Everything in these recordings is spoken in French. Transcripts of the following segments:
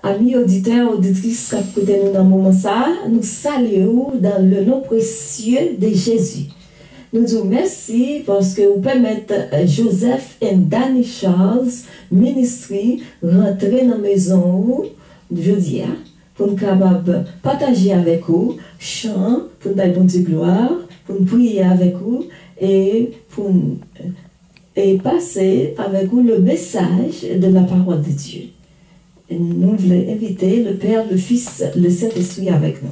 Amis auditeurs, auditrices, qui écoutent nous dans le moment ça, nous saluons dans le nom précieux de Jésus. Nous disons merci parce que vous permettez Joseph et Danny Charles Ministry rentrer dans la maison jeudi pour nous capables partager avec vous chant pour nous donner bon Dieu gloire, pour nous prier avec vous et pour passer avec vous le message de la parole de Dieu. Et nous voulons inviter le Père, le Fils, le Saint-Esprit avec nous.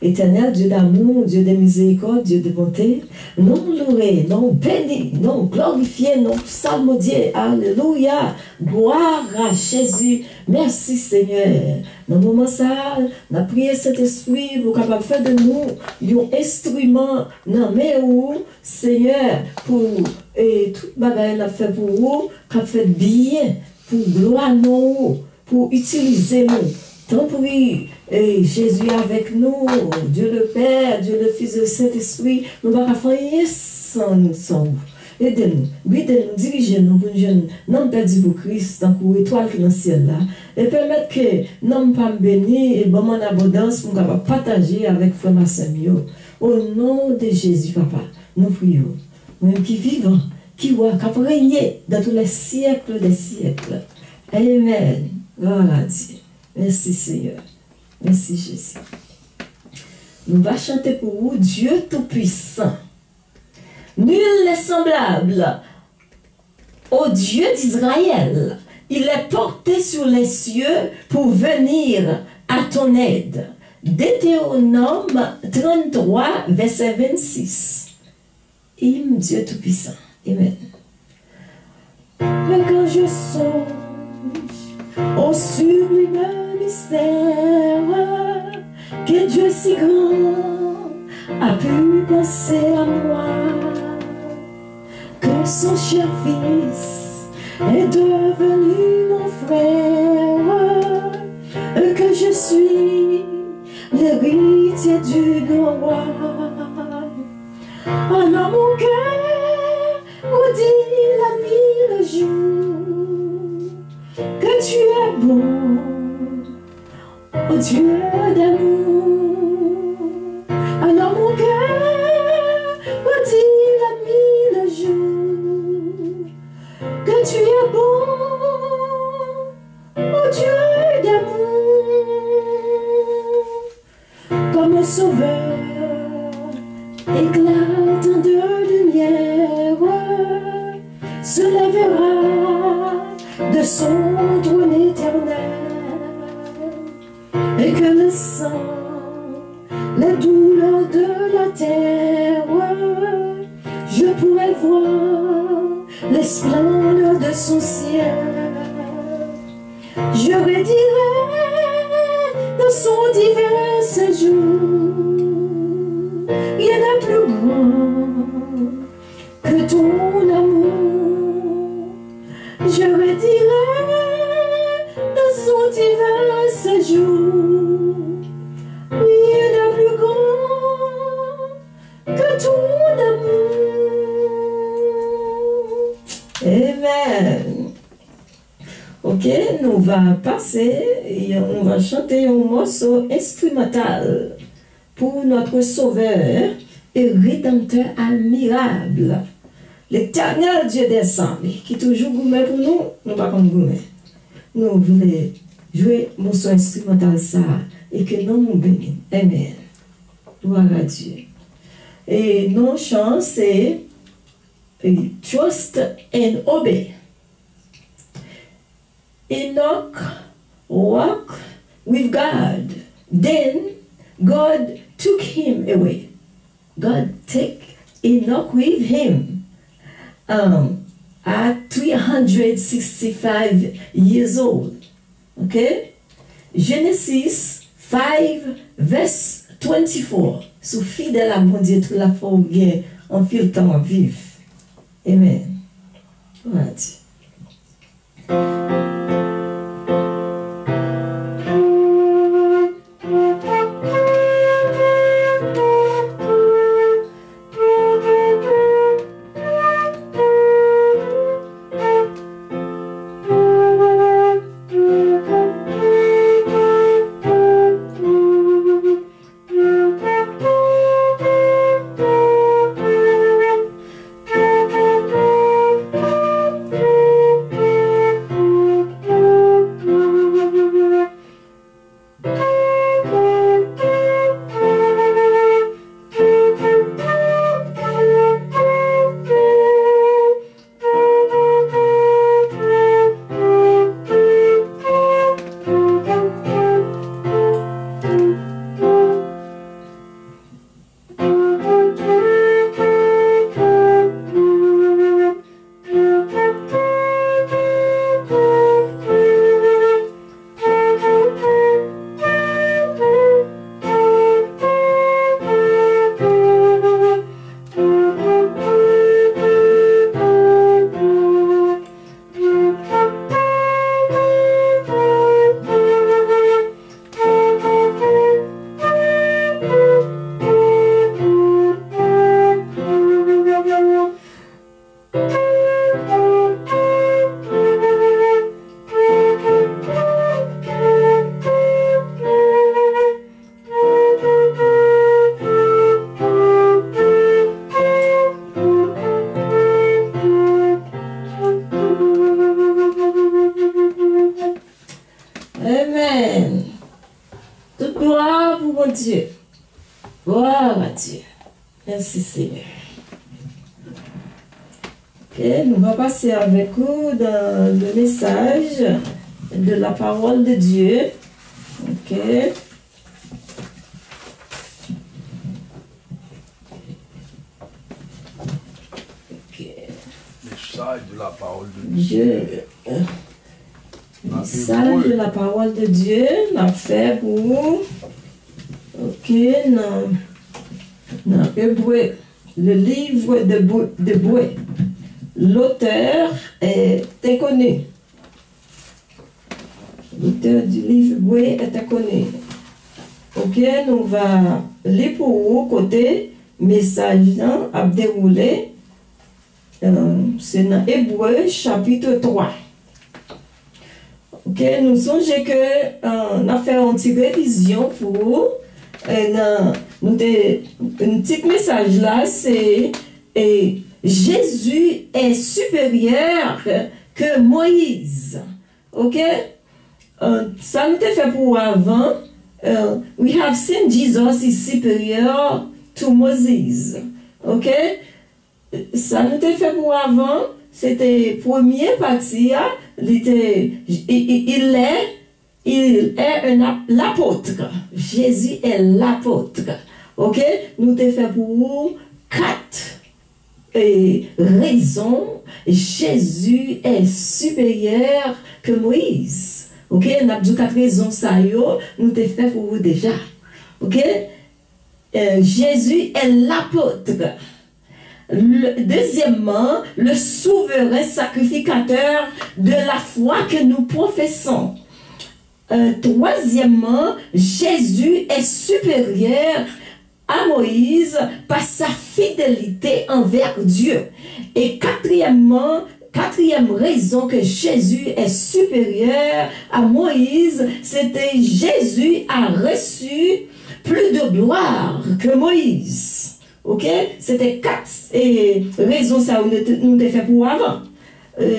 Éternel, Dieu d'amour, Dieu de miséricorde, Dieu de bonté, non loué, non béni, non glorifié, non psalmodié, alléluia, gloire à Jésus, merci Seigneur. Dans le moment ça, on a prié cet esprit pour capable faire de nous un instrument, non mais où, Seigneur, pour tout bagage l'a fait pour vous, qu'a fait bien, pour gloire nous, pour utiliser nous. Tant pis, Jésus avec nous, Dieu le Père, Dieu le Fils, le Saint-Esprit, nous ne pouvons pas faire sans vous. Aidez-nous, guidez-nous, dirigez-nous pour nous, non perdu pour Christ, tant que l'étoile qui est dans le ciel là, et permettre que nous pas bénis et bon en abondance pour nous partager avec frère Massamio. Au nom de Jésus, Papa, nous prions. Nous qui vivons, qui régner dans tous les siècles des siècles. Amen. Voilà Dieu. Merci Seigneur. Merci Jésus. Nous allons chanter pour vous Dieu Tout-Puissant. Nul n'est semblable au Dieu d'Israël. Il est porté sur les cieux pour venir à ton aide. Deutéronome 33, verset 26. Hymne Dieu Tout-Puissant. Amen. Mais quand je songe au sublime mystère que Dieu si grand a pu penser à moi, que son cher fils est devenu mon frère, que je suis l'héritier du grand roi. Alors mon cœur redit la nuit le jour que tu es bon, oh Dieu d'amour. Alors mon cœur redit la nuit le jour que tu es bon, oh Dieu d'amour. Comme sauveur éclatant de lumière se lèvera de son trône éternel, et que le sang, la douleur de la terre, je pourrais voir les splendeurs de son ciel. Je redirai dans son divin séjour, rien n'a plus grand que ton amour. Je redirai dans son divin séjour, rien n'a plus grand que ton amour. Amen. Ok, nous allons passer et on va chanter un morceau instrumental pour notre Sauveur et Rédempteur admirable. L'Éternel Dieu des armées, qui toujours gourmet pour nous, nous pas comme gourmet. Nous voulons jouer mon son instrumental ça et que nous nous bénissons. Amen. Gloire à Dieu. Et nos chants, c'est Trust and Obey. Enoch walked with God. Then God took him away. God took Enoch with him. At 365 years old. Okay? Genesis 5, verse 24. Sous fidèle à mon Dieu, tout la foi bien, en fil temps à vivre. Amen. Voilà. Amen. Toute gloire pour mon Dieu. Gloire à Dieu. Merci Seigneur. Ok, nous allons passer avec vous dans le message de la parole de Dieu. Ok. Message de la parole de Dieu. Message de la parole de Dieu, l'a fait pour vous. Ok, non, Hébreu, le livre de Hébreu. L'auteur est inconnu. L'auteur du livre Hébreu est inconnu. Ok, nous va lire pour vous côté message à dérouler. C'est dans Hébreu chapitre 3. Ok, nous songeons que on a fait une petite révision pour vous. Un petit message là, c'est Jésus est supérieur que Moïse. Ok? Ça nous a fait pour avant. We have seen Jesus is superior to Moses. Ok? Ça nous a fait pour avant. C'était première partie. Il est l'apôtre. Jésus est l'apôtre. Ok? Nous te fait pour 4 raisons. Jésus est supérieur que Moïse. Ok? Nous avons dit 4 raisons, ça nous te fait pour vous déjà. Ok? Jésus est l'apôtre. Deuxièmement, le souverain sacrificateur de la foi que nous professons. Troisièmement, Jésus est supérieur à Moïse par sa fidélité envers Dieu. Et quatrième raison que Jésus est supérieur à Moïse, c'était Jésus a reçu plus de gloire que Moïse. Ok? C'était 4 raisons ça nous avons fait pour avant.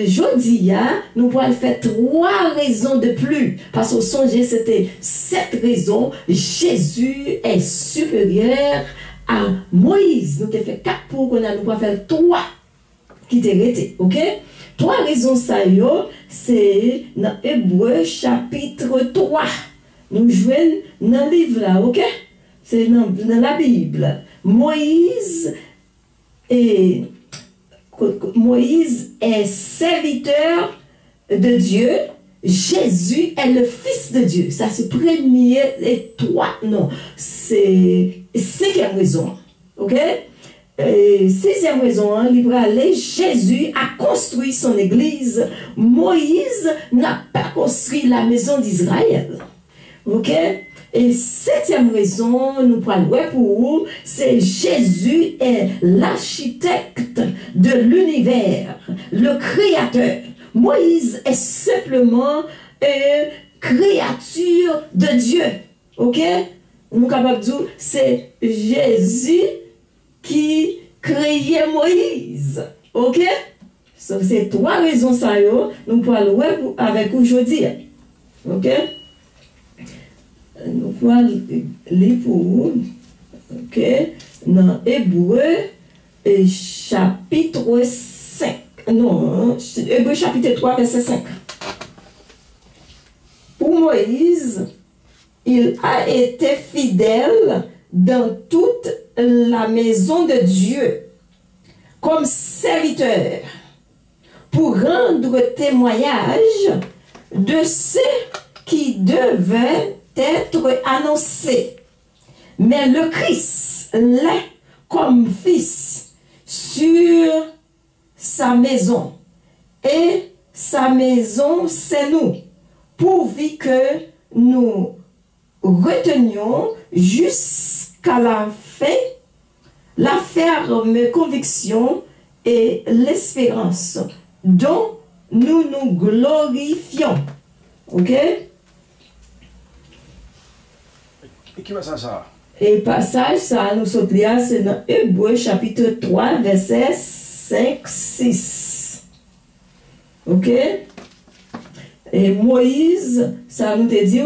Jeudi, nous pourrons faire 3 raisons de plus. Parce qu'au songe, c'était 7 raisons. Jésus est supérieur à Moïse. Nous avons fait 4 pour qu'on nous pourrons faire 3 qui t'est resté. Ok? 3 raisons ça c'est dans Hébreu chapitre 3. Nous jouons dans le livre là. Ok? C'est dans la Bible. Moïse est serviteur de Dieu. Jésus est le Fils de Dieu. Ça, c'est premier et 3. Non, c'est 5e raison. Ok? 6e raison, Jésus a construit son église. Moïse n'a pas construit la maison d'Israël. Ok? Et 7e raison, nous prenons pour vous, c'est Jésus est l'architecte de l'univers, le créateur. Moïse est simplement une créature de Dieu. Ok? Nous sommes capables de dire, c'est Jésus qui créait Moïse. Ok? So, c'est 3 raisons, ça, nous parlons avec aujourd'hui. Ok? Nous allons lire pour vous, ok, dans Hébreu chapitre 5, non, Hébreu chapitre 3, verset 5. Pour Moïse, il a été fidèle dans toute la maison de Dieu, comme serviteur, pour rendre témoignage de ce qui devait être annoncé. Mais le Christ l'est comme fils sur sa maison. Et sa maison, c'est nous, pourvu que nous retenions jusqu'à la fin la ferme conviction et l'espérance dont nous nous glorifions. Ok? Et qui va ça? Et passage, ça nous saute là, c'est dans Hébreu chapitre 3, verset 5, 6. Ok? Et Moïse, ça nous te dit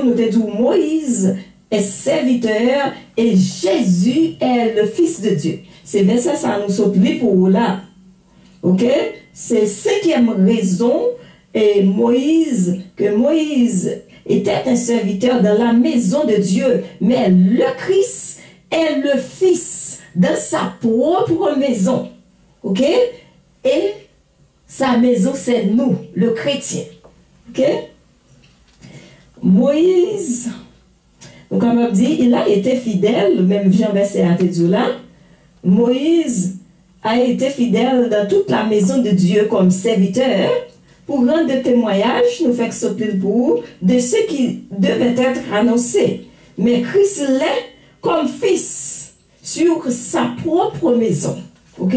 Moïse est serviteur et Jésus est le Fils de Dieu. C'est verset ça nous saute pour là. Ok? C'est cinquième raison et Moïse était un serviteur dans la maison de Dieu, mais le Christ est le Fils dans sa propre maison. Ok? Et sa maison, c'est nous, le chrétien. Ok? Moïse, donc comme on dit, il a été fidèle, même Jean verset à là. Moïse a été fidèle dans toute la maison de Dieu comme serviteur pour rendre témoignage, nous fait sortir pour de ce qui devait être annoncé. Mais Christ l'est comme fils sur sa propre maison. Ok?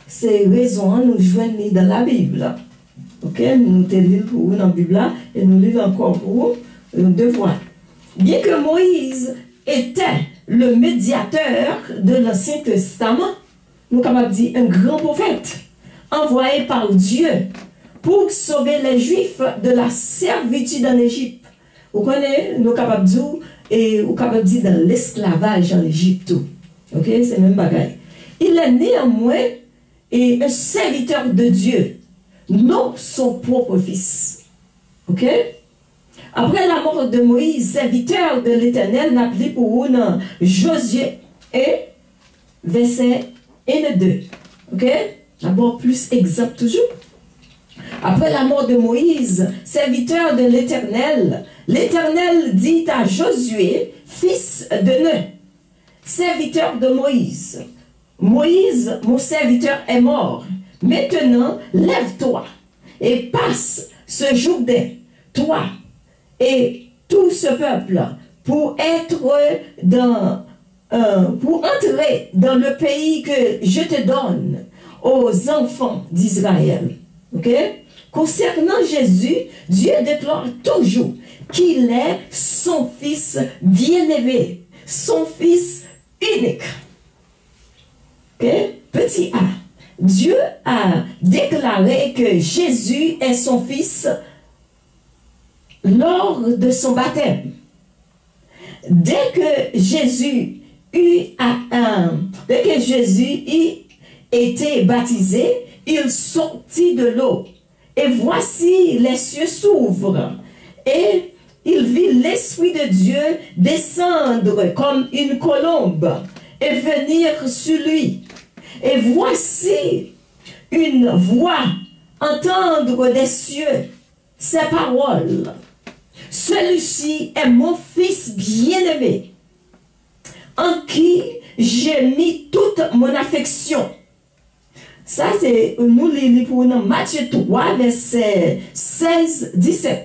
C'est raison, nous joignons dans la Bible. Ok? Nous te lisons pour vous dans la Bible et nous lisons encore pour vous devoir. Bien que Moïse était le médiateur de l'Ancien Testament, nous sommes capables de dire un grand prophète envoyé par Dieu pour sauver les Juifs de la servitude en Égypte. Vous connaissez, nous sommes capables de dire, et vous capables de dire dans l'esclavage en Égypte. Ok, c'est le même bagaille. Il est néanmoins un serviteur de Dieu, non son propre fils. Ok? Après la mort de Moïse, serviteur de l'Éternel, n'a appelé pour nous Josué et verset 1 et 2. Ok? D'abord, plus exemple toujours. Après la mort de Moïse, serviteur de l'Éternel, l'Éternel dit à Josué, fils de Nun, serviteur de Moïse, Moïse, mon serviteur, est mort. Maintenant, lève-toi et passe ce Jourdain, toi et tout ce peuple, pour entrer dans le pays que je te donne aux enfants d'Israël. Ok? Concernant Jésus, Dieu déclare toujours qu'il est son fils bien-aimé, son fils unique. Ok? Petit a. Dieu a déclaré que Jésus est son fils lors de son baptême. Dès que Jésus était baptisé, il sortit de l'eau. Et voici les cieux s'ouvrent. Et il vit l'Esprit de Dieu descendre comme une colombe et venir sur lui. Et voici une voix entendre des cieux ces paroles. Celui-ci est mon fils bien-aimé, en qui j'ai mis toute mon affection. Ça, c'est nous lisons pour nous Matthieu 3, verset 16-17.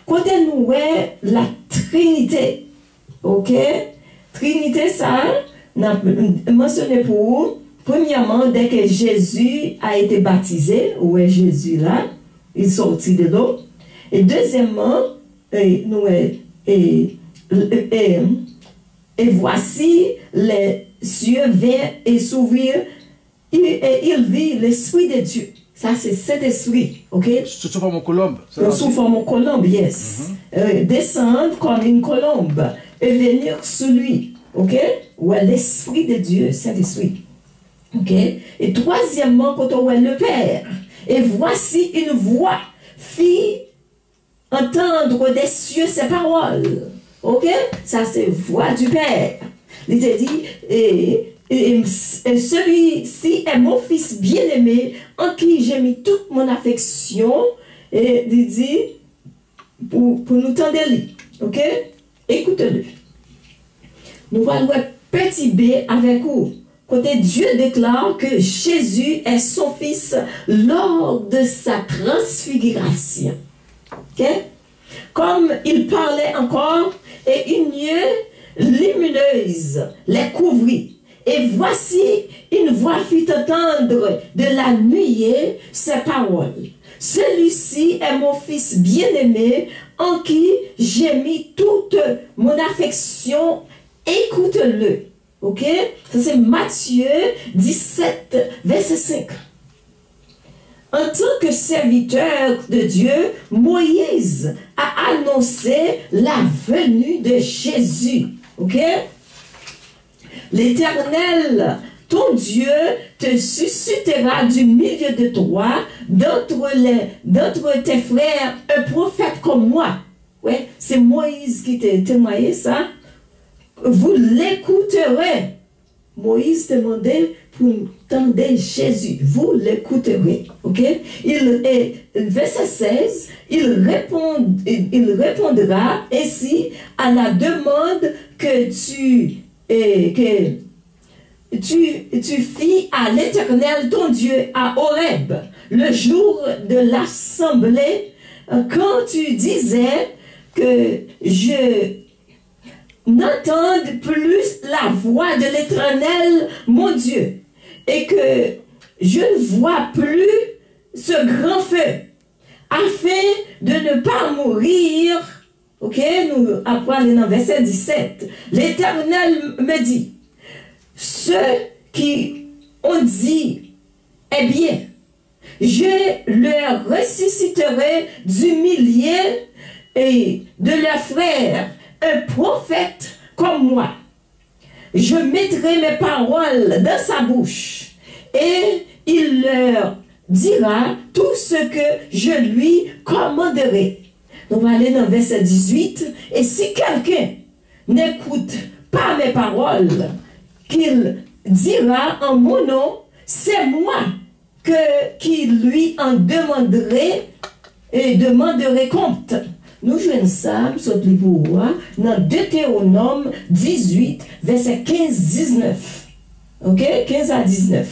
Côté nous est la Trinité. Ok? Trinité, ça, n'a mentionné pour vous. Premièrement, dès que Jésus a été baptisé, où est Jésus là? Il sortit de l'eau. Et deuxièmement, et voici les cieux viennent et s'ouvrir et il vit l'Esprit de Dieu. Ça, c'est cet esprit. Ok? Sous forme de colombe. Sous forme de colombe, yes. Descendre comme une colombe et venir sur lui. Ok? Ou l'Esprit de Dieu, Saint-Esprit. Ok? Et troisièmement, quand on voit le Père, et voici une voix fit entendre des cieux ces paroles. Ok? Ça, c'est voix du Père. Il te dit, et celui-ci est mon fils bien-aimé, en qui j'ai mis toute mon affection, et il dit, pour nous tendre lui. Ok? Écoute-le. Nous allons voir petit b avec vous. Côté Dieu déclare que Jésus est son fils lors de sa transfiguration. Ok? Comme il parlait encore, et une nuée lumineuse les couvrit. Et voici une voix fit entendre de la nuée ces paroles. Celui-ci est mon fils bien-aimé, en qui j'ai mis toute mon affection. Écoute-le. Ok? Ça c'est Matthieu 17, verset 5. En tant que serviteur de Dieu, Moïse a annoncé la venue de Jésus. Ok? L'Éternel, ton Dieu, te suscitera du milieu de toi, d'entre tes frères, un prophète comme moi. Ouais, c'est Moïse qui t'a témoigné ça. Vous l'écouterez. Moïse demandait pour entendre Jésus. Vous l'écouterez. Ok? Verset 16, il répondra ainsi à la demande que tu fis à l'Éternel ton Dieu à Horeb, le jour de l'assemblée, quand tu disais que je n'entende plus la voix de l'Éternel, mon Dieu, et que je ne vois plus ce grand feu, afin de ne pas mourir. Ok, nous apprenons dans verset 17. L'Éternel me dit, ceux qui ont dit, eh bien, je leur ressusciterai du milieu et de leurs frères un prophète comme moi. Je mettrai mes paroles dans sa bouche et il leur dira tout ce que je lui commanderai. On va aller dans verset 18. Et si quelqu'un n'écoute pas mes paroles, qu'il dira en mon nom, c'est moi qui lui en demanderai compte. Nous jouons ça, saute les bourrois, dans Deutéronome 18, verset 15-19. Ok? 15 à 19.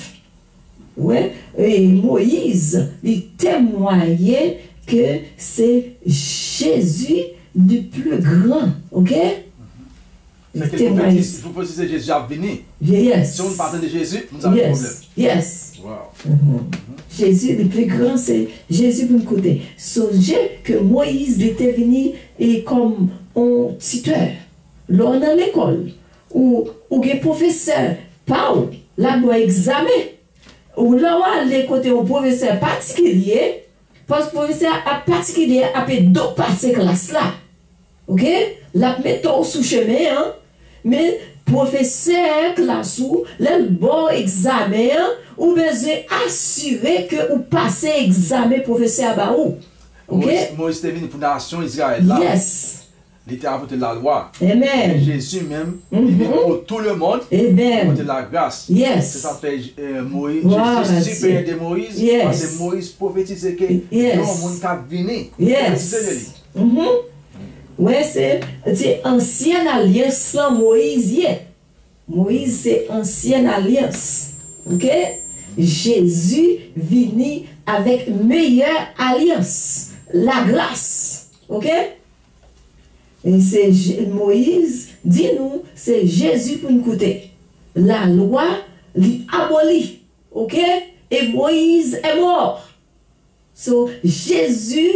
Ouais? Et Moïse, il témoignait que c'est Jésus le plus grand. Ok? C'est que vous posez Jésus à venir. Yes. Si on parle de Jésus, nous avons un problème. Yes. Wow. Jésus le plus grand, c'est Jésus pour nous écouter. Songez que Moïse était venu et comme un tuteur. Là, dans l'école, où un professeur parle, là, doit examiner. Ou là, les côtés un professeur particulier, parce que le professeur particulier a fait deux passer classe là. Ok? La méthode sous chemin, hein? Mais professeur classe ou le bon examen, ou besoin assurer que vous passez examen professeur à où. Ok? Moïse était venu pour la nation Israël là. Yes. Il était apporté la loi. Amen. Et Jésus même, il vient pour tout le monde. Amen. Apporter la grâce. Yes. C'est ça fait Moïse. Wow, Jésus supérieur de Moïse. Yes. Parce que Moïse prophétisait que yes. non, mon cap venu. Yes. Ouais, c'est ancienne alliance sans Moïse. Moïse, c'est ancienne alliance. Ok? Jésus venu avec meilleure alliance. La grâce. Ok? Et c'est Moïse, dis-nous, c'est Jésus pour nous écouter. La loi l'abolit. Ok? Et Moïse est mort. So, Jésus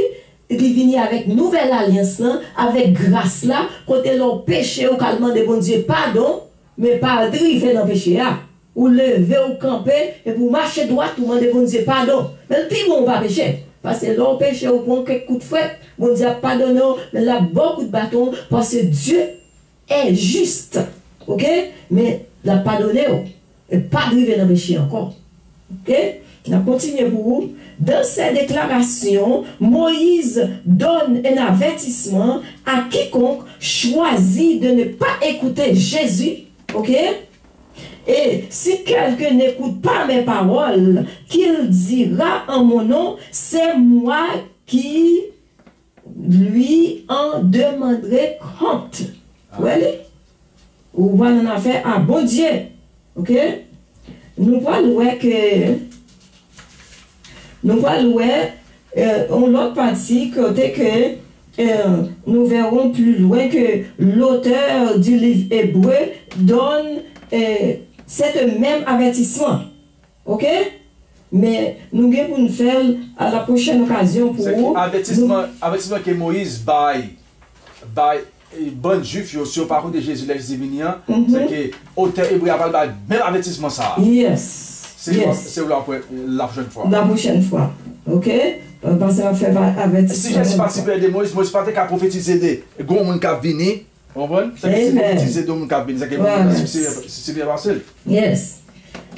il est venu avec nouvelle alliance là, avec grâce là, côté leur péché au calmement de bon Dieu, pardon, mais pas driver dans le péché là. Ou lever ou camper, et pour marcher droit, tout le monde de bon Dieu, pardon. Mais le plus bon, pas pécher. Parce que leur péché au bon quelques coups de fouet, bon Dieu a pardonné, mais là, beaucoup de bâtons, parce que Dieu est juste. Ok? Mais il a pardonné, et pas driver dans le péché encore. Ok? On continue pour vous. Dans ces déclarations, Moïse donne un avertissement à quiconque choisit de ne pas écouter Jésus. Ok? Et si quelqu'un n'écoute pas mes paroles, qu'il dira en mon nom, c'est moi qui lui en demanderai compte. Ou voilà en affaire à bon Dieu. Ok? Nous voyons que on l'autre partie côté que nous verrons plus loin que l'auteur du livre hébreu donne cet même avertissement. Ok? Mais nous allons nous faire à la prochaine occasion pour vous. Avertissement que Moïse baille bon juif sur par contre de Jésus l'exéminien, c'est que l'auteur hébreu a parlé même avertissement ça. Yes. C'est la prochaine fois. La prochaine fois. Ok? Parce qu'on fait avec... Si Jésus participait de Moïse, Moïse pas qu'à prophétiser des gros monde qui a venu. Vous comprenez? C'est prophétiser des monde qui a venu. C'est bien passé. Yes.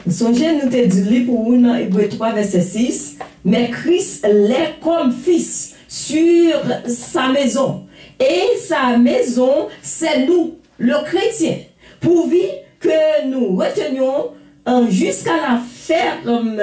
Songez, nous te dit pour nous dans Hébreux 3, verset 6, mais Christ l'est comme fils sur sa maison. Et sa maison, c'est nous, le chrétien. Pourvu que nous retenions jusqu'à la ferme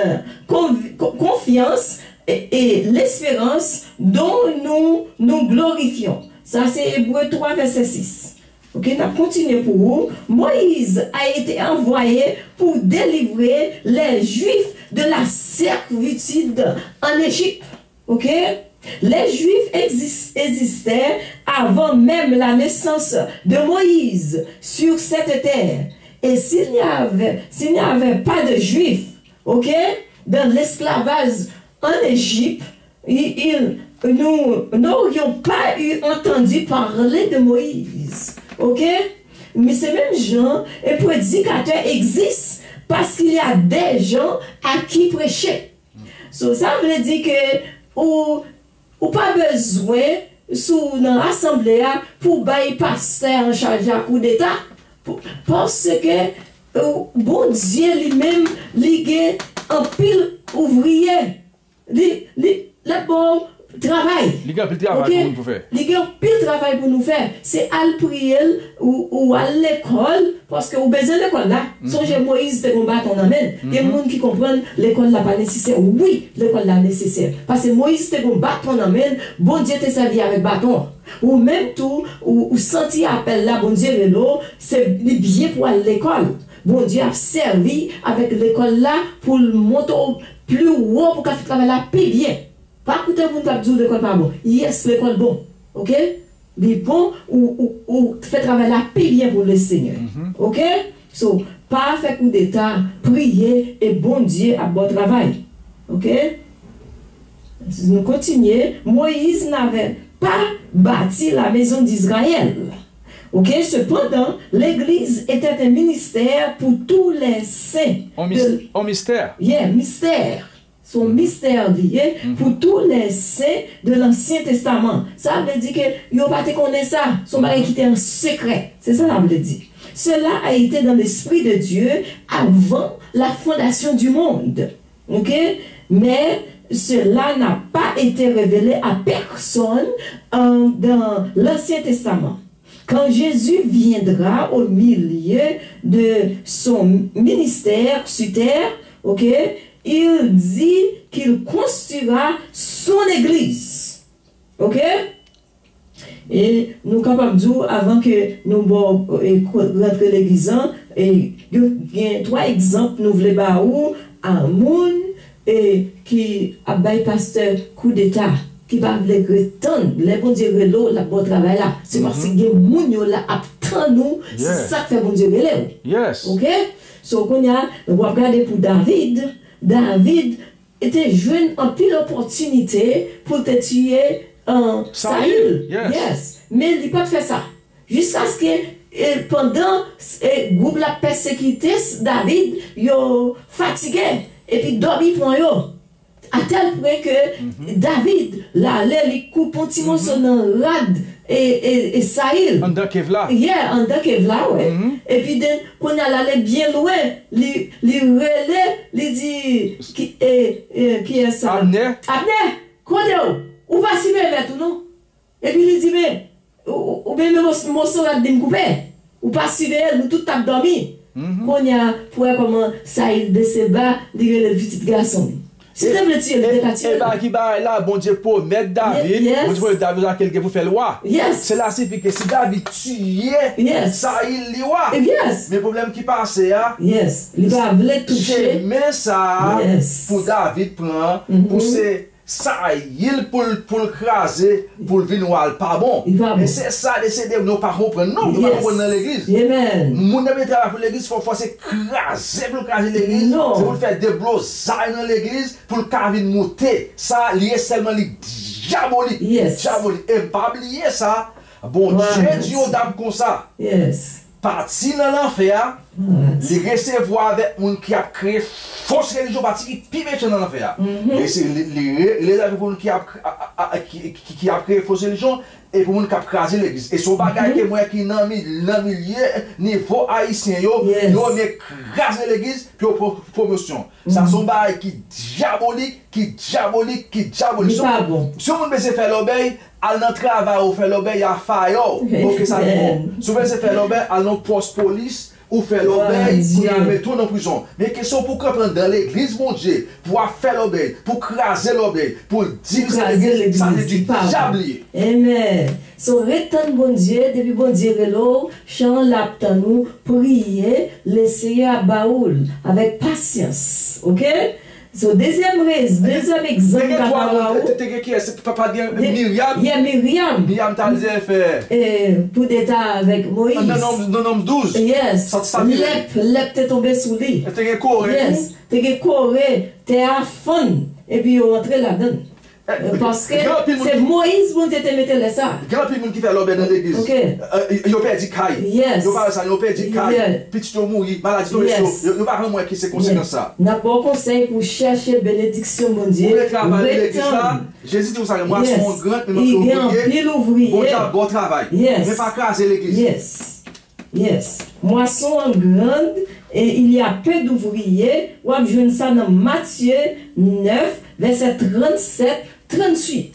confiance et l'espérance dont nous nous glorifions. Ça, c'est Hébreux 3, verset 6. Ok, on a continué pour vous. Moïse a été envoyé pour délivrer les Juifs de la servitude en Égypte. Ok? Les Juifs existaient avant même la naissance de Moïse sur cette terre. Et s'il n'y avait pas de Juifs, ok, dans l'esclavage en Égypte, nous n'aurions pas entendu parler de Moïse. Ok? Mais ces mêmes gens et prédicateurs existent parce qu'il y a des gens à qui prêcher. So, ça veut dire que ou pas besoin sous l'assemblée pour bailler pasteur en charge à coup d'état. Parce que bon Dieu lui-même ligue en pile ouvrier. Le bon travail. Il y a un pile travail pour nous faire. Il y a un pile travail pour nous faire. C'est à prier ou à l'école, parce que vous avez besoin de l'école là. Songez Moïse de combattre ton amène. Il y a des gens qui comprennent l'école là pas nécessaire. Oui, l'école là nécessaire. Parce que Moïse de combattre ton amène, bon Dieu te servi avec bâton. Ou même tout, ou senti appel là, bon Dieu l'eau, c'est bien pour aller à l'école. Bon Dieu a servi avec l'école là pour le monter plus haut pour qu'il travaille là plus bien. Pas écouter pour nous dire l'école pas bon. Yes, l'école bon. Ok? Mais bon, ou fait travailler là plus bien pour le Seigneur. Ok? So, pas faire coup d'état, prier et bon Dieu à bon travail. Ok? Si nous continuons, Moïse n'avait pas bâti la maison d'Israël. Ok, cependant, l'Église était un ministère pour tous les saints. Un mystère. Yeah, mystère. Son mystère lié pour tous les saints de l'Ancien Testament. Ça veut dire que ils n'ont pas connu ça. Son mari qui était en secret. C'est ça, ça veut dire. Cela a été dans l'esprit de Dieu avant la fondation du monde. Ok, mais cela n'a pas été révélé à personne dans l'Ancien Testament. Quand Jésus viendra au milieu de son ministère sur terre, ok, il dit qu'il construira son église. Ok? Et nous sommes capables de dire, avant que nous rentrions l'église, il y a 3 exemples, nous voulons voir à Moun et qui a bail pasteur coup d'état. Qui va les retendre, les bons dieux l'eau, la bon travail là. C'est parce que les gens là attendent nous, c'est ça que fait bon Dieu là. Yes. Ok? So, on va regarder pour David. David était jeune en pile opportunité pour te tuer Saül. Yes. Mais il n'a pas fait ça. Jusqu'à ce que pendant le groupe la persécuté, David, il fatigué et puis dormi pour eux. À tel point que David, là, il coupe un petit morceau dans Rad et Saül. En dans Kevla. Yeah, en dans Kevla, ouais. Et puis, quand il allait bien loin, il relève, il dit, qui est ça? Abner. Abner, quoi de ou pas si bien tout, non? Et puis, il dit, mais, ou bien, le morceau là, de me couper. Ou pas si bien, nous tout tap dormi. Quand il y a, pour comment Saül de ses bas, il y a le petit garçon. Si tu veux le tuer, il et bah qui va là, bon Dieu pour mettre David, bon Dieu pour David à quelqu'un pour faire loi. C'est là signifie que si David tuait, ça il loi. Mais le problème qui passait, il va vouloir toucher. Mais ça, pour David prend, pour ça il pour craser, pour venir pas bon. Et c'est ça, décider nos parents prennent, non, nous pas comprendre dans l'église. Amen. Mon ami travaille pour l'église, il faut forcer craser pour craser l'église. C'est pour faire des blosailles dans l'église, pour le carvin monter. Ça, lié seulement les diaboliques. Diabolique. Et pas oublier ça. Bon, Dieu, Dieu dame comme ça. Yes. parti dans l'enfer, il recevoir avec les gens qui a créé fausse religion, parti qui est méchant dans l'enfer. Et c'est les amis pour qui a créé fausse religion et pour les gens qui a crasé l'église. Et son bagage que moi qui dans le milieu niveau haïtien, yo crasé l'église pour promotion. Ça son bagage qui diabolique. Si on veut faire l'obéi, al nan travail ou faire l'obéi à faille, ok ça bon. Si on veut faire l'obéi, al nan poste police ou faire l'obéi pour mettre tout en prison. Mais question pour comprendre dans l'église mon Dieu, pour faire l'obéi, pour craser l'obéi, pour diviser l'église, ça c'est du diablier. Amen. So retan bon Dieu, depuis bon Dieu relo, chant l'aptan nous, prier, laisser à baoul avec patience. OK? So, deuxième exemple, papa Myriam. Myriam t'a dit faire. Pour d'être avec Moïse. Dans nom 12. Yes. Lep t'es tombé sous lui. T'es coré. Yes. T'es coré. T'es à fond. Et puis, on rentre là-dedans. Parce que c'est Moïse qui te mettait ça. Il y a des gens qui font l'obéi dans l'église. Ils ont perdu caille. Yes. Ils ont perdu caille. Petit ont mouru, maladie de l'eau. Ils n'ont pas vraiment qui c'est conséquence ça. N'a pas conseil pour chercher bénédiction mon Dieu. Pour le travail de l'église là, Jésus dit vous savez moi c'est mon grand il a pile ouvrier. Bon travail. Mais pas craser l'église. Yes. Moisson en grande et il y a peu d'ouvriers. Ou je ça dans Matthieu 9 verset 37-38.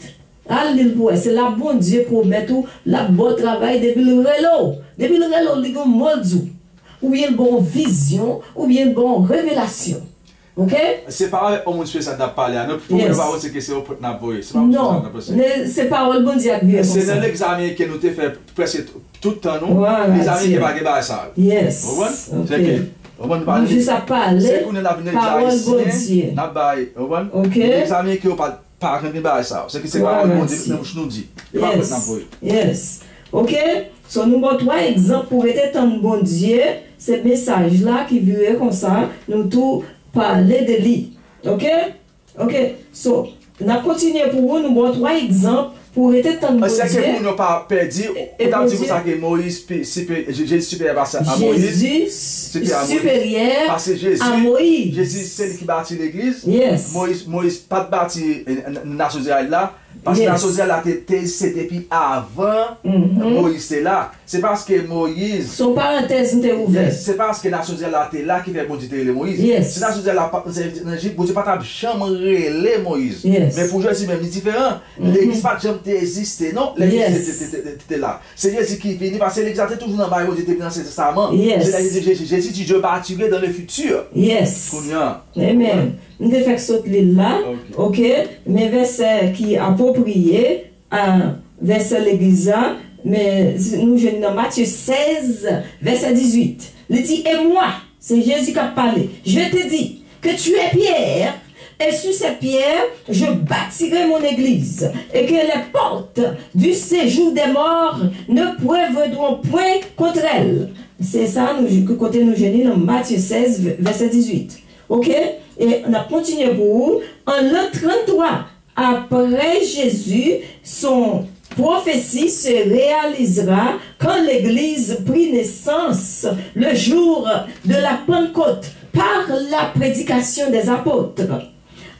Alléluia, c'est la bon Dieu pour mettre la bon travail depuis le relais. Depuis le relais, il y a un moldou. Ou bien une bonne vision, ou bien une bonne révélation. Ok? C'est pas au monde spécial d'en parler. Pour nous, c'est que c'est au pot n'aboyer. Non, c'est pas au bon Dieu à dire. C'est dans l'examen que nous avons fait presque tout le temps, nous. Les amis qui ne pas ça. Yes. On va parler. Juste à parler. C'est qu'on est l'avenir de l'haïtien. Ok. Les amis qui n'ont pas rempli ça. C'est que c'est pas bon Dieu nous dit. Yes. Ok. So nous avons trois exemples pour être un bon Dieu. Ce message-là qui vient comme ça, nous tous parler de lui. Ok? Ok. So, nous continuons pour vous, nous avons trois exemples pour être un bon Dieu. C'est que vous n'avez pas perdu. Et dans dit ça que Moïse, Jésus supérieur à Moïse. Jésus supérieur à Moïse. Jésus, c'est lui qui bâtit l'église. Yes. Moïse pas bâti la nation d'Israël là. Parce que la nation d'Israël c'était depuis avant Moïse c'est là. C'est parce que Moïse. Son parenthèse était ouverte. C'est parce que la nation d'Israël était là qui fait bon Dieu le Moïse. Si la nation d'Israël en Égypte, bon Dieu pas jamais les Moïse. Mais pour Jésus même, c'est différent. L'église pas jamais existé, non? L'église était là. C'est Jésus qui vient parce que l'église était toujours dans le Bible, était dans l'Ancien Testament. Jésus dit Dieu bâtirait dans le futur. Yes. Amen. Nous devons faire sauter là, ok? Mais verset qui est approprié à verset l'église, mais nous je dans Matthieu 16, verset 18. Il dit, et moi, c'est Jésus qui a parlé, je te dis que tu es Pierre, et sur cette pierre, je bâtirai mon église, et que les portes du séjour des morts ne prévaudront point contre elle. C'est ça, que côté nous génie dans Matthieu 16, verset 18. Ok? Et on a continué pour vous. En l'an 33, après Jésus, son prophétie se réalisera quand l'Église prit naissance le jour de la Pentecôte par la prédication des apôtres.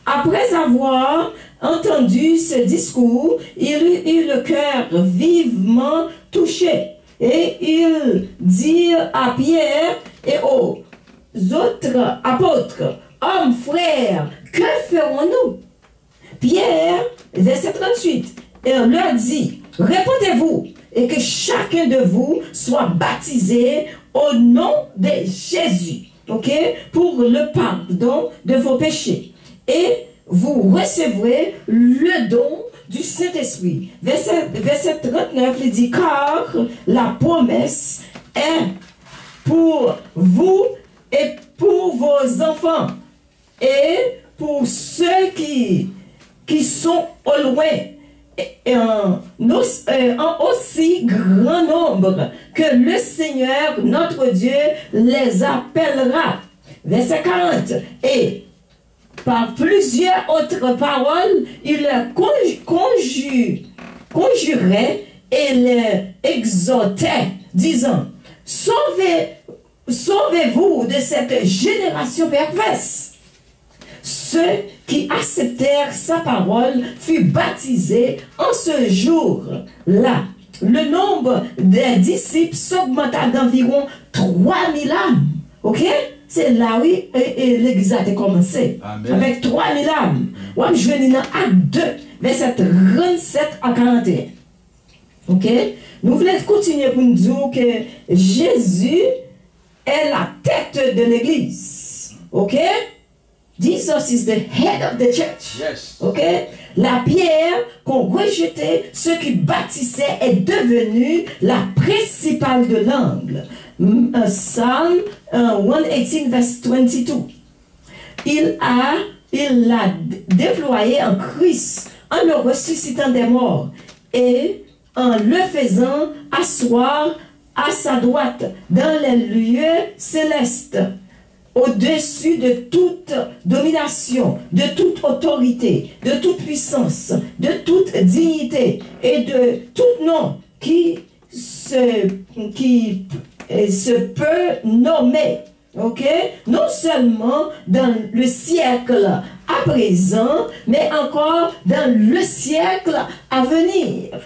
Après avoir entendu ce discours, il eut le cœur vivement touché. Et il dit à Pierre et aux autres apôtres, hommes, frères, que ferons-nous? Pierre, verset 38, et on leur dit, répondez-vous et que chacun de vous soit baptisé au nom de Jésus, ok, pour le pardon de vos péchés. Et vous recevrez le don du Saint-Esprit. Verset 39, il dit, car la promesse est pour vous et pour vos enfants et pour ceux qui sont au loin en aussi grand nombre que le Seigneur notre Dieu les appellera. Verset 40. Et par plusieurs autres paroles, il les conjurait et les exhortait, disant, Sauvez-vous de cette génération perverse. Ceux qui acceptèrent sa parole furent baptisés en ce jour-là. Le nombre des disciples s'augmenta d'environ 3000 âmes. Ok? C'est là où l'église a commencé. Amen. Avec 3000 âmes. Je vais dans Acte 2, verset 37 à 41. Ok? Nous voulons continuer pour nous dire que Jésus est la tête de l'église. Ok? Jesus is the head of the church. Yes. Ok? La pierre qu'on rejetait, ceux qui bâtissaient, est devenue la principale de l'angle. Psalm 118, verse 22. Il l'a déployé en Christ, en le ressuscitant des morts et en le faisant asseoir à sa droite dans les lieux célestes, au-dessus de toute domination, de toute autorité, de toute puissance, de toute dignité et de tout nom qui se peut nommer. Ok? Non seulement dans le siècle à présent, mais encore dans le siècle à venir.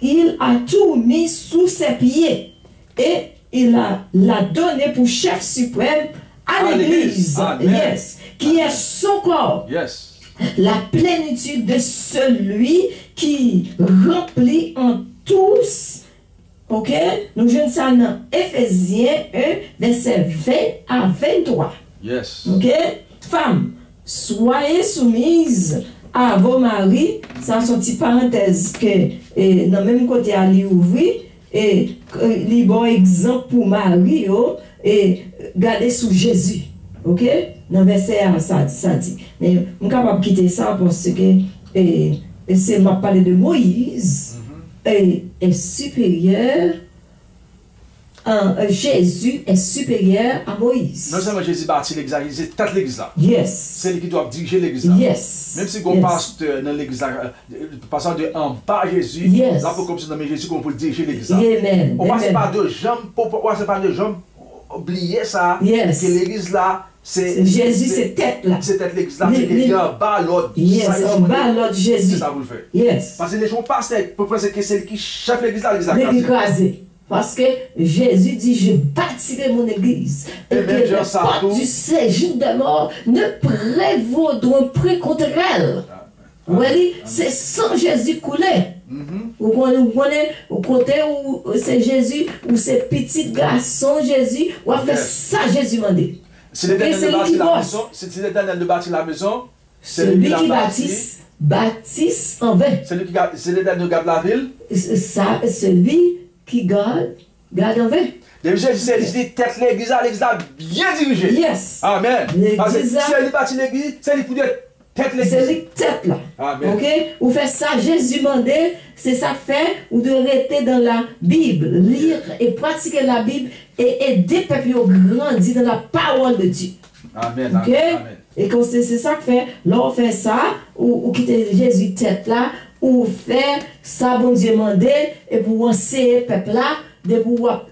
Il a tout mis sous ses pieds et il l'a donné pour chef suprême à l'Église, yes, qui est son corps, Yes. la plénitude de celui qui remplit en tous. Ok? Nous jouons ça dans Éphésiens 1, verset 20 à 23. Yes. Ok? Femmes, soyez soumises à vos maris. Ça, c'est une petite parenthèse que dans le même côté à l'ouvrir. Et les bons exemples pour Marie, et garder sous Jésus. Ok? Dans le verset 1, ça dit. Mais je suis capable de quitter ça parce que c'est m'a parlé de Moïse. Est supérieur. Jésus est supérieur à Moïse. Non seulement Jésus bâtit l'église, c'est toute l'église là. Yes. C'est lui qui doit diriger l'église là. Yes. Même si on passe dans l'église là, passant de en bas Jésus, Yes. là pour comme si nommer Jésus pour diriger l'église là. Amen. On passe pas de jambes, oublier ça. Yes. Que l'église là, c'est Jésus, c'est tête là. C'est tête l'église là, c'est qu'il y a en bas l'autre. Yes, en bas l'autre Jésus. C'est ça vous le faites. Yes. Parce que les gens passent pour penser que c'est lui qui chef l'église là, l'église écrasée. Parce que Jésus dit, je bâtirai mon église. Et que les portes du séjour de mort ne prévaudront plus contre elle. Oui, c'est sans Jésus coulé. Vous connaissez au côté où c'est Jésus, où c'est petit garçon Jésus, où a fait ça Jésus m'a dit. C'est l'Éternel de bâtir la maison. C'est l'Éternel de bâtir la maison. Celui qui bâtisse en vain. C'est l'Éternel de garde la ville. Ça, celui qui garde en vain. Jésus dit tête l'église a bien dirigée. Yes. Amen. Parce que si elle bâtit l'église, c'est lui pour dire tête l'église. C'est lui tête là. Amen. Ok? Ou fait ça, Jésus mandé, c'est ça fait, ou de rester dans la Bible, lire et pratiquer la Bible et aider le peuple à grandir dans la parole de Dieu. Amen. Ok? Et c'est ça que fait, là on fait ça, ou quitter Jésus tête là, ou faire ça, bon Dieu mandé, et pour enseigner le peuple là,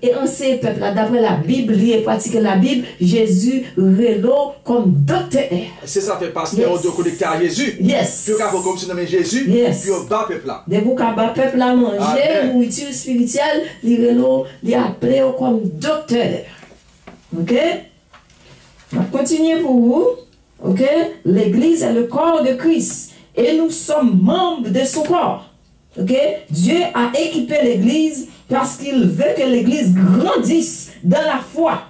et enseigner le peuple là, d'après la Bible, lire et pratiquer la Bible, Jésus relo comme docteur. C'est ça fait pasteur de connecter à Jésus. Yes. Puis on comme si nommé Jésus, yes. puis on bat le peuple là. De vous qu'à battre le peuple à manger, nourriture spirituelle, il relo, il appelé comme docteur. Ok? On va continuer pour vous. Ok? L'église est le corps de Christ. Et nous sommes membres de son corps. Ok? Dieu a équipé l'église parce qu'il veut que l'église grandisse dans la foi,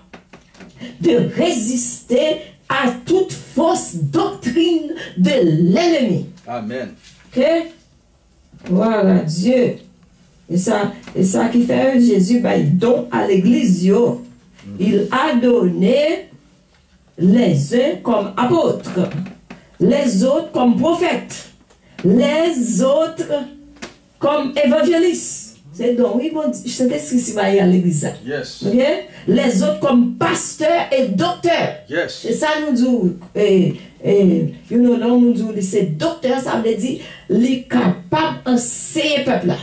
de résister à toute fausse doctrine de l'ennemi. Amen. Ok? Voilà, Dieu. Et ça qui fait Jésus, il donne à l'église. Il a donné les uns comme apôtres, les autres comme prophètes, les autres comme évangélistes. C'est donc, oui, bon, je sais ce qui va y à l'église. Yes. Okay? Les autres comme pasteurs et docteurs. Yes. Et ça nous dit, là, nous dit, c'est docteur, ça veut dire, il est capable d'enseigner le peuple là.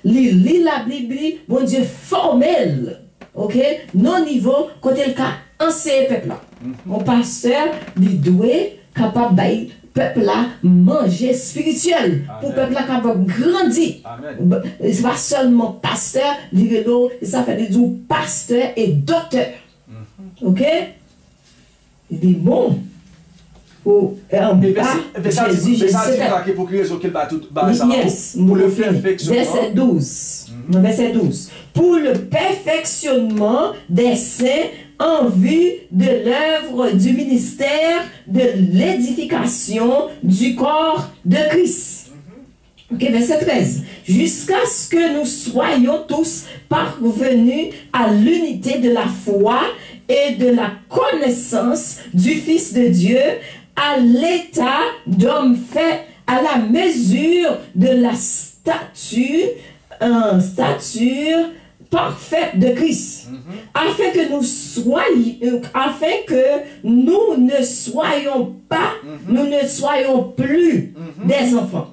Il lit la Bible, bon Dieu, formel. ok, non niveau, côté le cas, enseigner peuple là. Mon pasteur, il doit capable de peuple là manger spirituel. Pour peuple là capable grandir. C'est pas seulement pasteur, ça fait du pasteur et docteur. Ok? Il dit bon. Pour le verset 12. Verset 12. Pour le perfectionnement des saints en vue de l'œuvre du ministère de l'édification du corps de Christ. Ok, verset 13. Jusqu'à ce que nous soyons tous parvenus à l'unité de la foi et de la connaissance du Fils de Dieu, à l'état d'homme fait à la mesure de la stature parfaite de Christ, afin que nous ne soyons pas, nous ne soyons plus des enfants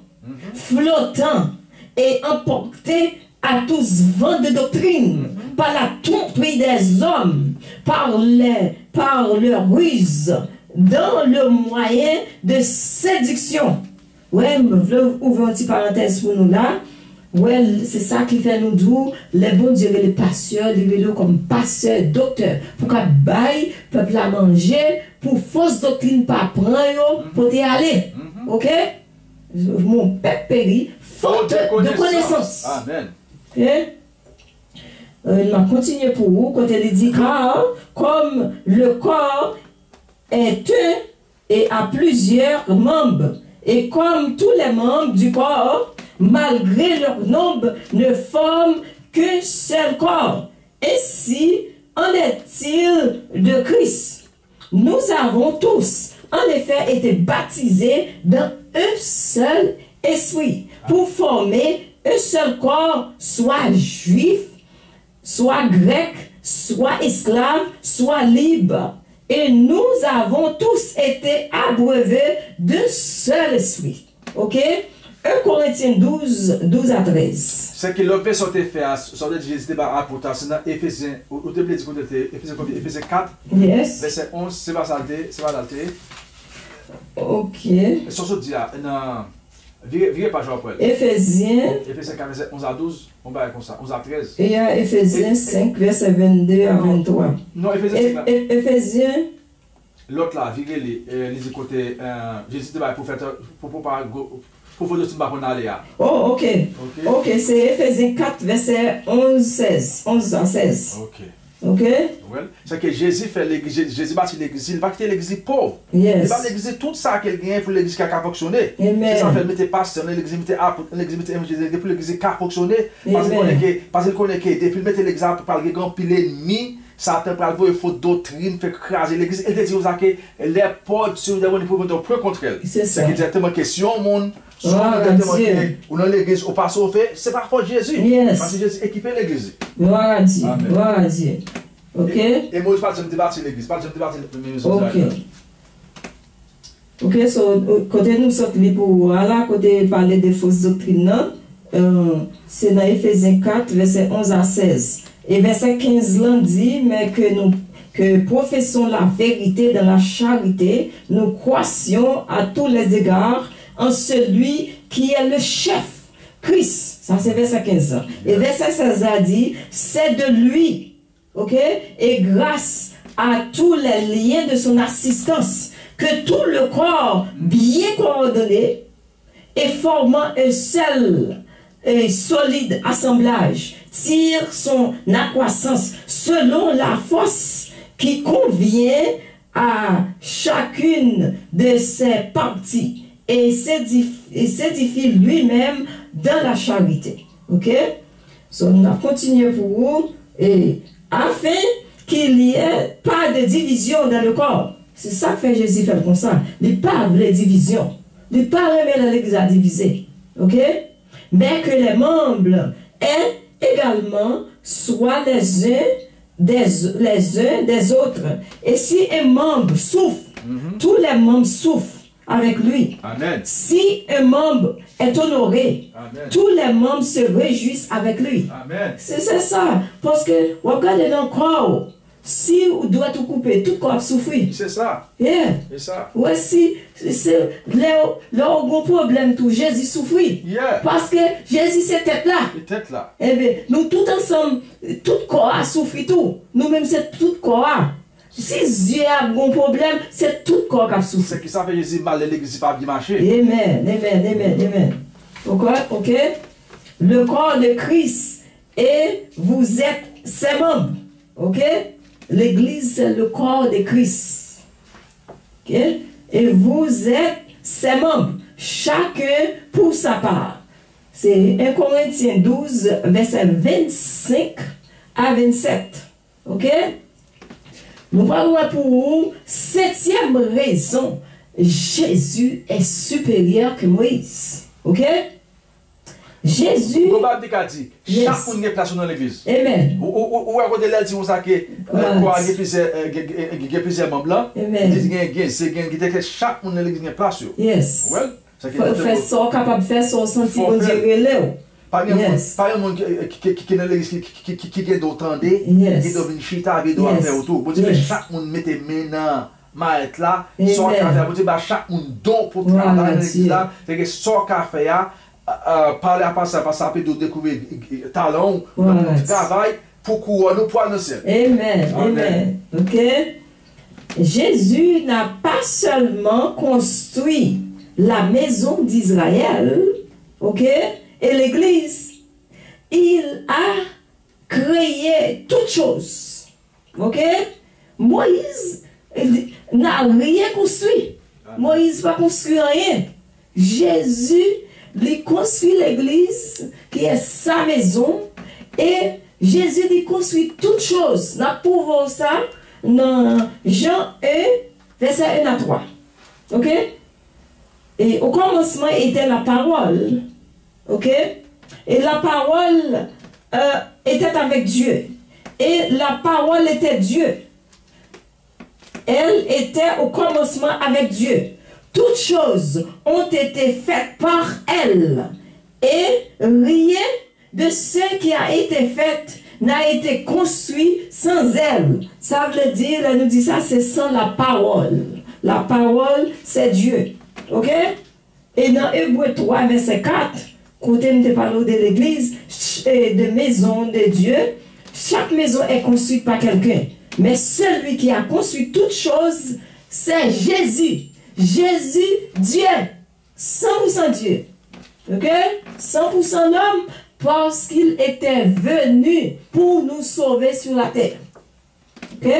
flottants et emportés à tous vents de doctrine, par la tromperie des hommes, par leur ruse, dans le moyen de séduction. Ouais, je veux ouvrir une petite parenthèse pour nous là. Ouais, c'est ça qui fait nous dire, les bons dieux, les pasteurs, les vélos comme pasteurs, docteurs, pour qu'on baille, peuple à manger, pour fausse doctrine pas prendre, pour y aller. Ok? Mon peuple périt, faute de connaissance. Amen. Ok? Il va continuer pour vous, quand il dit, car comme le corps est un et a plusieurs membres, et comme tous les membres du corps, malgré leur nombre, ne forment qu'un seul corps. Ainsi en est-il de Christ. Nous avons tous, en effet, été baptisés dans un seul esprit, pour former un seul corps, soit juif, soit grec, soit esclave, soit libre. Et nous avons tous été abreuvés d'un seul esprit. Ok? 1 Corinthiens 12, 12 à 13. C'est que l'homme sortait faire, sortait de Jésus à Apôtre, c'est dans Éphésiens, Éphésiens 4, yes. Verset 11, c'est pas salté, c'est pas salté. Ok. Sur ce dia, non, virez pas Jean Paul. Éphésiens 4, verset 11 à 12, on va comme ça, 11 à 13. Et il y a Éphésiens 5, verset 22 à 23. Non, Éphésiens 5. Éphésiens. L'autre là, virez les côtés, Jésus va pour faire, pour faire de ce qu'on allait à. Oh, ok. Ok, c'est Éphésiens 4, verset 11 à 16. Ok. Ok? Well, c'est que Jésus fait l'église, Jésus bâtit l'église, il va quitter l'église pauvre. Yes. Il va l'église tout ça qu'il gagne pour l'église qui a fonctionné. C'est ça fait mettre pasteur, l'église mettre apôtre, l'église mettre évangéliste pour l'église qui a fonctionné. Parce qu'il connaît que depuis mettre l'exemple par le grand pile ennemi, Satan peut avoir une faute doctrine, fait craser l'église. Il te dit que les portes sur les bonnes pour peu contre elle. C'est ça. C'est exactement question monde. Ou dans l'église, au passe au fait, c'est parfois Jésus. Yes. Parce que Jésus équipé l'église. Gloire à Dieu. Gloire à Dieu. Ok? Et moi, je parle de débattre l'église, pas de débattre les maisons. Ok. Ok, so, côté nous sommes pour voilà, côté parler des fausses doctrines, c'est dans Éphésiens 4, verset 11 à 16. Et verset 15 l'en dit, mais que professons la vérité dans la charité, nous croissions à tous les égards en celui qui est le chef, Christ. Ça c'est verset 15. Et verset 16 a dit, c'est de lui, ok, et grâce à tous les liens de son assistance, que tout le corps bien coordonné et formant un seul et solide assemblage tire son accroissance selon la force qui convient à chacune de ses parties et s'édifie lui-même dans la charité. Ok? So, on a continué pour vous et afin qu'il n'y ait pas de division dans le corps. C'est ça que fait Jésus fait comme ça. Il parle de division. Il parle de l'église à diviser. Ok? Mais que les membres aient également soit les uns des autres. Et si un membre souffre, tous les membres souffrent avec lui. Amen. Si un membre est honoré, Amen. tous les membres se réjouissent avec lui. Amen. C'est ça. Parce que, regardez dans le corps, si vous doit tout couper, tout corps souffre. C'est ça. Yeah. C'est ça. Ouais, si c'est leur gros problème, tout, Jésus souffre. Yeah. Parce que Jésus, c'est tête là. Peut-être là. Eh bien, nous tout ensemble, tout corps a souffert tout. Nous-mêmes, c'est tout corps. Si Dieu a un problème, c'est tout corps qui a souffert. C'est que ça fait Jésus mal, l'église pas bien marcher. Amen. Pourquoi? Ok? Le corps de Christ et vous êtes ses membres. Ok? L'église, c'est le corps de Christ. Ok? Et vous êtes ses membres. Chacun pour sa part. C'est 1 Corinthiens 12, verset 25 à 27. Ok? Nous parlons pour vous, 7e raison, Jésus est supérieur que Moïse. Ok? Jésus. Chaque monde a place dans l'église. Amen. Ou à côté de là, dit on ça que il y a plusieurs membres là. Amen. Chaque monde dans l'église a place. Yes. Ouais. Faire ça, capable de faire ça, sentir qu'on dirait. Par exemple, qui est dans l'église, qui est d'entender, qui est dans une chita, qui est dans faire autour. Bon Dieu, chaque monde mette maintenant, maître là, soit qu'à faire. Bon Dieu, chaque monde don pour travailler dans l'église là. C'est que soit qu'à faire, parler à passer, après de découvrir talent, travail, pour courir nous pour annoncer. Amen. Ok? Jésus n'a pas seulement construit la maison d'Israël, ok? Et l'église, il a créé toutes choses. Ok? Moïse n'a rien construit. Moïse n'a pas construit rien. Jésus lui construit l'église qui est sa maison. Et Jésus lui construit toutes choses. Nous prouvons ça dans Jean 1, verset 1 à 3. Ok? Et au commencement était la parole. Ok? Et la parole était avec Dieu. Et la parole était Dieu. Elle était au commencement avec Dieu. Toutes choses ont été faites par elle. Et rien de ce qui a été fait n'a été construit sans elle. Ça veut dire, elle nous dit ça, c'est sans la parole. La parole, c'est Dieu. Ok? Et dans Hébreux 3, verset 4, côté nous parlons de l'église, de maison de Dieu, chaque maison est construite par quelqu'un. Mais celui qui a construit toutes choses, c'est Jésus. Jésus, Dieu. 100% Dieu. Ok? 100% l'homme, parce qu'il était venu pour nous sauver sur la terre. Ok?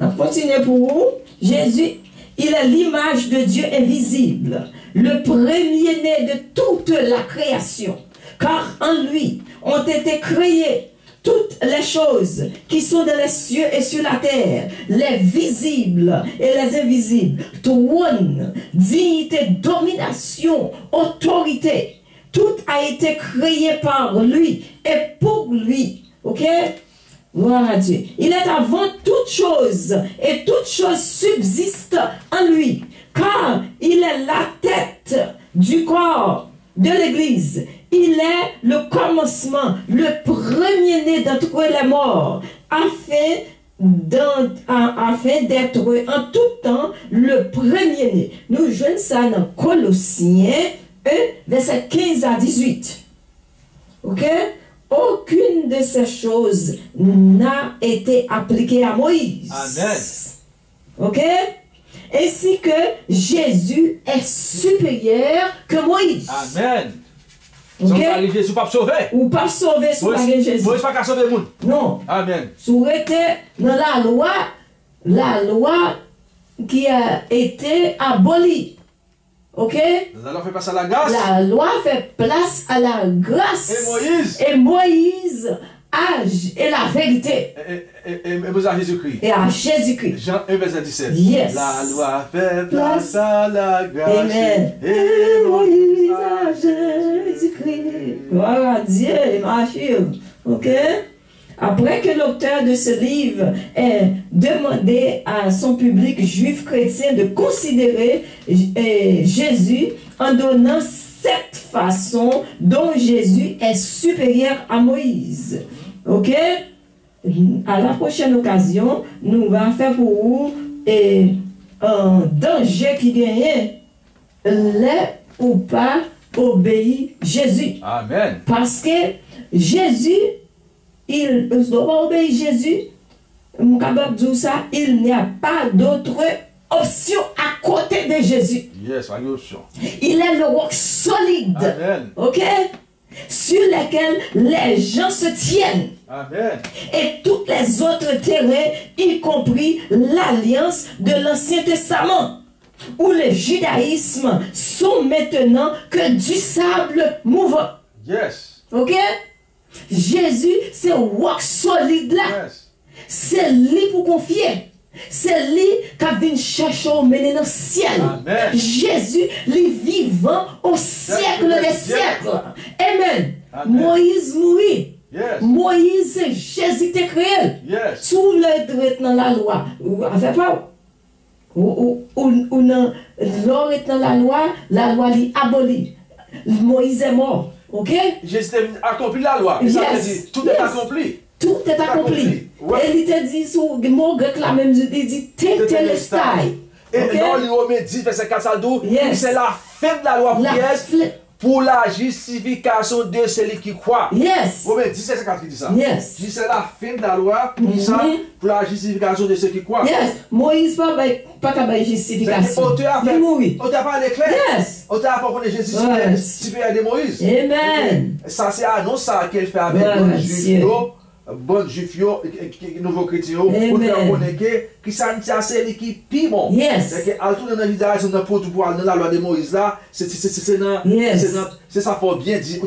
On continue pour vous. Jésus, il est l'image de Dieu invisible, le premier-né de toute la création, car en lui ont été créées toutes les choses qui sont dans les cieux et sur la terre, les visibles et les invisibles, trône, dignité, domination, autorité, tout a été créé par lui et pour lui. Ok? Voilà Dieu. Il est avant toute chose et toute chose subsiste en lui, car il est la tête du corps de l'Église. Il est le commencement, le premier-né d'entre les morts, afin d'être en tout temps le premier-né. Nous jouons ça dans Colossiens 1, verset 15 à 18. Ok? Aucune de ces choses n'a été appliquée à Moïse. Amen. Ok? Ainsi que Jésus est supérieur que Moïse. Amen. Ok? Jésus pas sauver. Ou pas sauver sous la Jésus. Moïse pas sauver le monde. Non. Amen. Sous était dans la loi qui a été abolie. Ok? La loi fait place à la grâce. La loi fait place à la grâce. Et Moïse et la vérité. Et à Jésus-Christ. Et à Jésus-Christ. Jean 1, verset 17. Yes. La loi fait place à la grâce. Amen. Et Moïse à Jésus-Christ. Gloire à Dieu, ma fille. Ok? Après que l'auteur de ce livre ait demandé à son public juif chrétien de considérer Jésus en donnant cette façon dont Jésus est supérieur à Moïse. Ok? À la prochaine occasion, nous allons faire pour vous un danger qui gagne l'est ou pas obéir Jésus. Amen. Parce que Jésus, il ne doit pas obéir Jésus. Il n'y a pas d'autre option à côté de Jésus. Yes, pas d'option. Il est le roc solide. Amen. Ok? Sur lequel les gens se tiennent. Amen. Et tous les autres terrains, y compris l'alliance de l'Ancien Testament, où le judaïsme sont maintenant que du sable mouvant. Yes. Ok? Jésus, c'est roc solide là. Yes. C'est lui pour confier. C'est lui qui vient chercher au mener dans le ciel. Amen. Jésus, lui vivant au siècle des siècles. Amen. Amen. Moïse mourit. Yes. Moïse, c'est Jésus qui t'a créé. Yes. Sous le dans la loi. Avec pas. Ou non, l'or est dans la loi lui abolie. Moïse est mort. Ok? Jésus a accompli la loi. Yes. Ça veut dire, tout est accompli. Tout est accompli. Ouais. Et il te dit, sur le mot grec là même, il dit, tételestai. Et Ok? dans les Romains 10, verset 4 à 12, Yes. c'est la fin de la loi pour La qui est? fle- Pour la justification de celui qui croit. Yes. Romains 10, verset 4 qui dit ça. Yes. Dit c'est la fin de la loi pour qui ça? Pour la justification de ceux qui croient. Yes. Moïse pas qu'à justification. Auteur a Il fait. mourit. Auteur a parlé clair. Yes. Auteur a fait connaître Jésus Yes. supérieur de Moïse. Amen. Ça c'est annonce ça qu'elle fait avec Ouais, bon Dieu. juif, bon juif, nouveau chrétien, pour Amen. faire connaître que ça c'est lui qui pire bon. Yes. C'est que à tout dans la judaïsme dans pour dans la loi de Moïse là, c'est Yes. ça faut bien dire que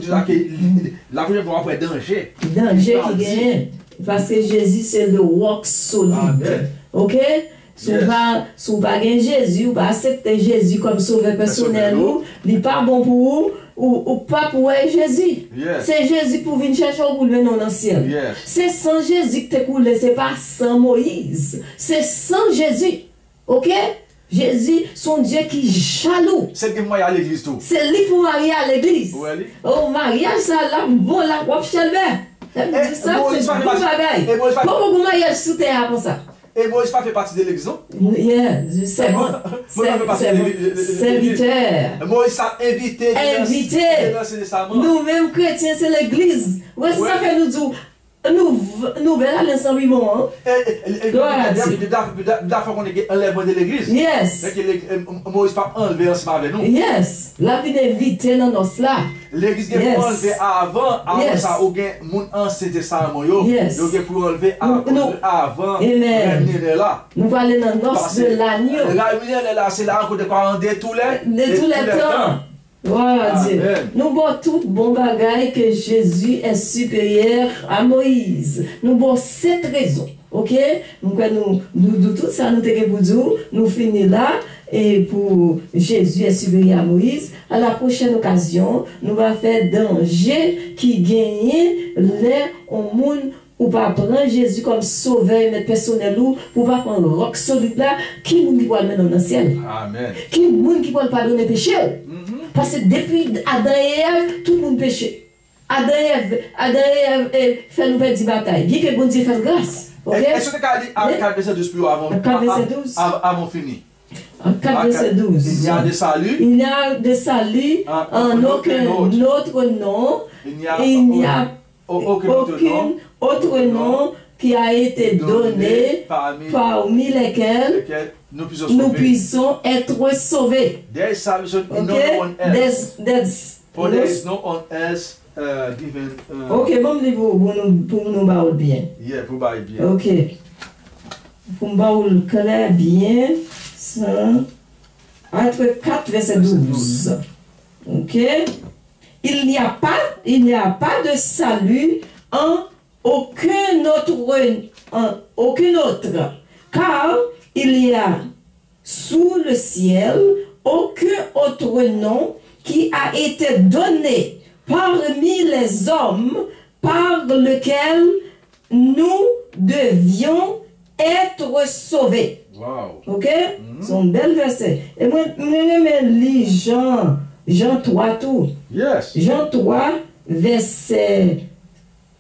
la première fois après danger. Danger qui gagne. Parce que Jésus, c'est le roc solide. Amen. Ok? Si Yes. vous pas gagner Jésus, ou pas accepter Jésus comme sauveur personnel, Personnel. il n'est pas bon pour vous, ou pas pour Jésus. Yes. C'est Jésus pour venir chercher au bout de nous dans le ciel. Yes. C'est sans Jésus que tu coulé, c'est pas sans Moïse. C'est sans Jésus. Ok? Jésus, son Dieu qui est jaloux. C'est que moi y à l'église tout. C'est lui pour marier à l'église. Ouais, Au mariage, ça là, bon, là, on va faire ça, Moïse c'est va bon faire partie- bagaille. et Moïse va- Pourquoi vous mariage sous terre pour ça? Et Moïse pas fait partie de l'église, non? Yeah, c'est bon. Moi, je fais partie C'est de bon. l'église. Serviteur. Moïse a invité. Invité. C'est des serments. Nous-mêmes chrétiens, c'est l'église. Ouais, c'est ça fait nous dire. Nous verrons l'ensemble bon. Hein? D'abord, on est enlèvement de l'église. Yes. Moïse pas enlevé ensemble avec nous. Yes. La vie d'invité dans nos là. L'église qui Yes. est enlevé avant Yes. ça, ou bien mon ancien testament, Yes. donc pour enlever Nous- avant, Amen. réunir là. Nous allons aller dans nos de l'agneau. Réunir là, c'est la rencontre de quoi de tous les De tous les temps. Voilà, Dieu. Amen. Nous avons tout bon bagaille que Jésus est supérieur à Moïse. Nous avons cette raison. Ok? Donc, nous tout ça, nous te pour dire, nous finissons là. Et pour Jésus est supérieur à Moïse. À la prochaine occasion, nous allons faire danger qui gagne l'air au monde. Ou pas prendre Jésus comme sauveur et mettre personnel ou pour pas prendre roc solide là, qui nous qui va le mettre dans le ciel? Amen. Qui moun qui peut pardonner péché? Parce que depuis Adam et Ève, tout le monde péché. Adam et Ève fait nous perdre bataille. Dit que bon Dieu fait grâce. Ok? Est-ce que tu as dit 4 verset 12 plus avant? 4 verset 12. Avant fini. En 4 verset 12. Il y a des saluts. Il n'y a de salut en aucun autre nom. Il n'y a aucun autre nom qui a été donné parmi lesquels nous nous puissions être sauvés. There is salvation in no Okay? one else. For there is There's no one else given. ok, bon, pour nous parler bien. Yeah, pour bailler bien. Ok. Pour nous parler clair bien, ça. Entre 4 verset 12. Ok. Il n'y a pas de salut en aucun autre, car il y a sous le ciel aucun autre nom qui a été donné parmi les hommes par lequel nous devions être sauvés. Wow. Ok? C'est un bel verset. Et moi, je lis Jean 3 tout. Yes. Jean 3, verset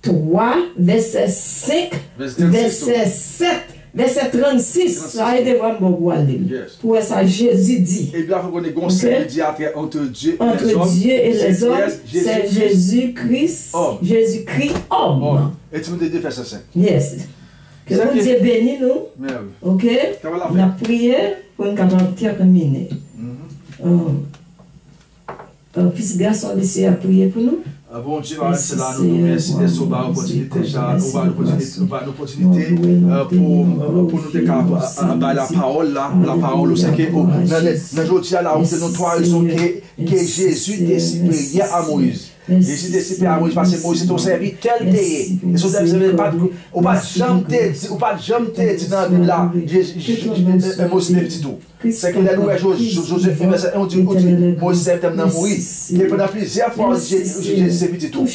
3, verset 5, verset 7, verset 36. Ça a été vraiment beaucoup à lire. Yes. Pour ça, Jésus dit. Et bien, il faut qu'on ait un médiateur entre Dieu et les hommes. C'est Jésus-Christ. Jésus-Christ homme. Et tu me dis faire ça. Yes. Que bon Dieu bénisse nous. Ok? On a prié pour nous capables de terminer. Fils garçon, laissez à prier pour nous. Bon Dieu, c'est là, nous merci de sauver l'opportunité, l'opportunité pour nous déclarer la parole là, la parole, c'est que dans le là, nous trois raisons que Jésus est supérieur à Moïse. Jésus est supérieur à Moïse parce que Moïse est ton serviteur. Et son serviteur, on va jamais te dire dans la Bible là, Moïse est petit tout. C'est que là, nous, Joseph, on dit, Moïse est tellement Moïse. Et pendant plusieurs fois, Jésus est petit tout.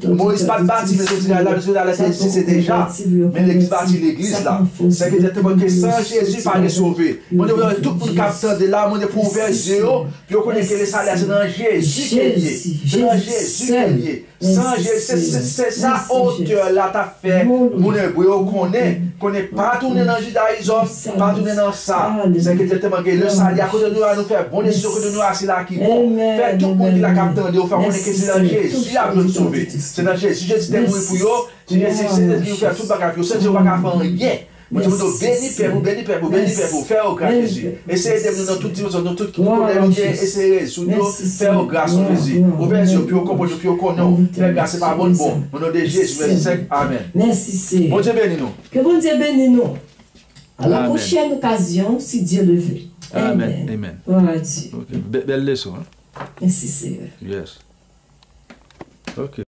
Moïse pas bâti, mais c'est déjà. Mais l'église bâtit l'église là. C'est exactement que sans Jésus, pas les sauver. On devrait tout le monde capteur de là, on est pour ouvrir les yeux, puis on connaît que les salaires, c'est dans Jésus qui est lié. C'est dans Jésus qui est lié. Sans Jésus, c'est ça, hauteur là, t'as fait. Mon hébreu, on connaît pas tourner dans le judaïsme, pas tourner dans ça. C'est exactement que le salaire, quand nous allons nous faire bon, et sûr que nous assis là qui bon. Faire tout le monde qui l'a capté, on fait connaître que c'est dans Jésus, il a nous sauver. C'est dans Jésus. Si Jésus est mort pour eux, si Jésus nous fait tout le bagage, si Jésus ne va pas faire rien. Moi, je vous bénis, Père, vous faire au grâce Jésus. Essayez de nous dans toutes choses, dans tout problème, essayez de nous faire grâce Jésus. Ouvrez les yeux, puis on comprend, puis on connaît. Faire grâce, c'est pas bon. Au nom de Jésus, merci, Amen. Merci, Seigneur. Bon Dieu bénis nous. Que bon Dieu bénisse nous. À la prochaine occasion, si Dieu le veut. Amen. Amen. Voilà Dieu. Belle leçon. Merci, Seigneur. Yes. Ok.